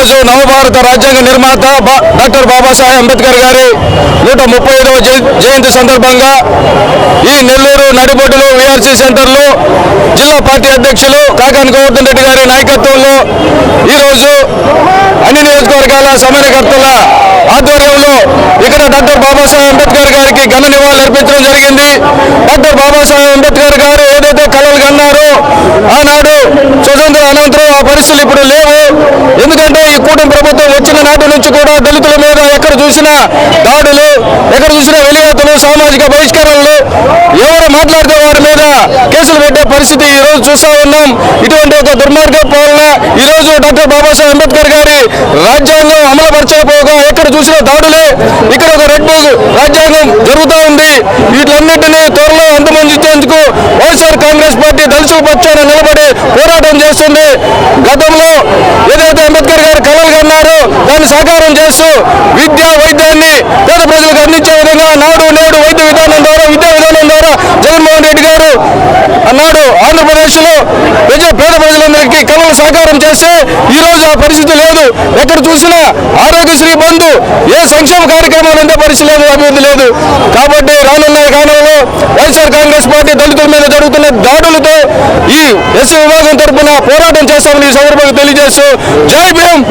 ఈరోజు నవభారత రాజ్యాంగ నిర్మాత డాక్టర్ బాబాసాహెబ్ అంబేద్కర్ గారి 135వ జయంతి సందర్భంగా ఈ నెల్లూరు నడిబొడ్డులో వీఆర్సీ సెంటర్లో జిల్లా పార్టీ అధ్యక్షులు కాకాని గోవర్ధన్ రెడ్డి గారి నాయకత్వంలో ఈరోజు అన్ని నియోజకవర్గాల సమన్వయకర్తల ఆధ్వర్యంలో ఇక్కడ డాక్టర్ బాబాసాహెబ్ అంబేద్కర్ గారికి ఘన నివాళులు అర్పించడం జరిగింది. డాక్టర్ బాబాసాహెబ్ అంబేద్కర్ గారు ఏదైతే కలలు కన్నారో ఆనాడు స్వతంత్ర అనంతరం ఆ పరిస్థితులు ఇప్పుడు లేవు. ఎందుకంటే ఈ కూటమి ప్రభుత్వం వచ్చిన నాటి నుంచి కూడా దళితుల మీద ఎక్కడ చూసినా దాడులు, ఎక్కడ చూసినా వెలివేతలు, సామాజిక బహిష్కరణలు, ఎవరు మాట్లాడితే వారి మీద కేసులు పెట్టే పరిస్థితి ఈ రోజు చూస్తా ఉన్నాం. ఇటువంటి ఒక దుర్మార్గ పాలన ఈ రోజు డాక్టర్ బాబాసాహెబ్ అంబేద్కర్ గారి రాజ్యాంగం అమలు పరచకపోగా ఎక్కడ చూసినా దాడులే. ఇక్కడ ఒక రెడ్ బుక్ రాజ్యాంగం జరుగుతూ ఉంది. వీటన్నింటినీ త్వరలో అంతమొందించేందుకు వైఎస్ఆర్ కాంగ్రెస్ పార్టీ దళితుల పక్షాన నిలబడి పోరాటం చేస్తుంది. గతంలో ఏదైతే అంబేద్కర్ గారు కలలు కన్నారో దాన్ని సాకారం చేస్తూ విద్య వైద్యాన్ని పేద ప్రజలకు అందించే విధంగా నాడు నేడు వైద్య విధానం ద్వారా, విద్యా విధానం ద్వారా జగన్మోహన్ రెడ్డి గారు అన్నాడు ఆంధ్రప్రదేశ్ లో పేద ప్రజలందరికీ కళలు సాకారం చేస్తే ఈ రోజు ఆ పరిస్థితి లేదు. ఎక్కడ చూసినా ఆరోగ్యశ్రీ బంధు, ఏ సంక్షేమ కార్యక్రమాలు ఉండే పరిస్థితి లేదు, అభివృద్ధి లేదు. కాబట్టి రానున్న కాలంలో వైఎస్ఆర్ కాంగ్రెస్ పార్టీ దళితుల మీద జరుగుతున్న దాడులతో ఈ ఎస్సీ విభాగం తరఫున పోరాటం చేస్తామని ఈ సందర్భంగా తెలియజేస్తూ జై భీమ్.